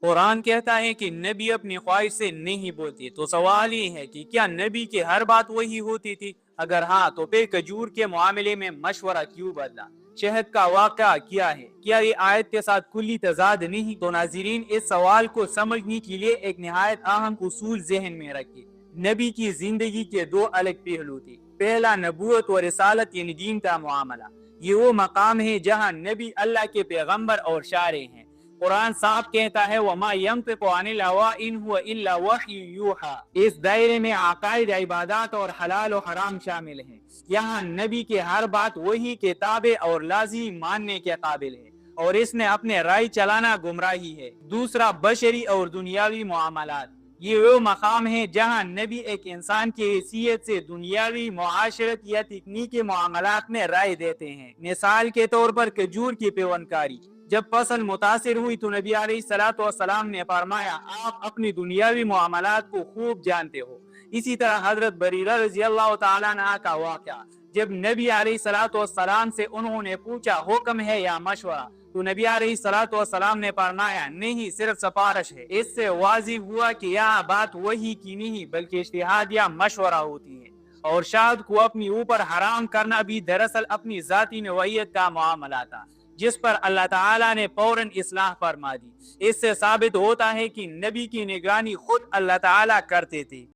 قرآن کہتا ہے کہ نبی اپنی خواہش سے نہیں بولتے، تو سوال یہ ہے کہ کیا نبی کی ہر بات وہی ہوتی تھی؟ اگر ہاں تو پھر کھجور کے معاملے میں مشورہ کیوں بدلا؟ شہد کا واقعہ کیا ہے؟ کیا یہ آیت کے ساتھ کلی تضاد نہیں؟ تو ناظرین، اس سوال کو سمجھنے کے لیے ایک نہایت اہم اصول ذہن میں رکھیں۔ نبی کی زندگی کے دو الگ پہلو تھے۔ پہلا، نبوت و رسالت یعنی دین کا معاملہ۔ یہ وہ مقام ہے جہاں نبی اللہ کے پیغمبر اور شارع ہیں۔ قرآن صاحب کہتا ہے وَمَا يَنطِقُ عَنِ الْهَوَىٰ إِنْ هُوَ إِلَّا وَحْيٌ يُوحَىٰ۔ اس دائرے میں عقائد، عبادات اور حلال و حرام شامل ہیں۔ یہاں نبی کی ہر بات وحی کے تابع اور لازمی ماننے کے قابل ہے، اور اس میں اپنے رائے چلانا گمراہی ہے۔ دوسرا، بشری اور دنیاوی معاملات۔ یہ وہ مقام ہے جہاں نبی ایک انسان کی حیثیت سے دنیاوی، معاشرت یا تکنیکی معاملات میں رائے دیتے ہیں۔ مثال کے طور پر کھجور کی پیوند کاری۔ جب فصل متاثر ہوئی تو نبی علیہ السلام نے فرمایا آپ اپنی دنیاوی معاملات کو خوب جانتے ہو۔ اسی طرح حضرت بریرہ رضی اللہ تعالیٰ عنہ کا واقعہ، جب نبی علیہ السلام سے انہوں نے پوچھا حکم ہے یا مشورہ، تو نبی علیہ السلام نے فرمایا نہیں، صرف سفارش ہے۔ اس سے واضح ہوا کہ یہاں بات وحی کی نہیں بلکہ اجتہاد یا مشورہ ہوتی ہے، اور شہد کو اپنی اوپر حرام کرنا بھی دراصل اپنی ذاتی نوعیت کا معاملہ تھا، جس پر اللہ تعالیٰ نے فوراً اصلاح فرما دی۔ اس سے ثابت ہوتا ہے کہ نبی کی نگرانی خود اللہ تعالیٰ کرتے تھے۔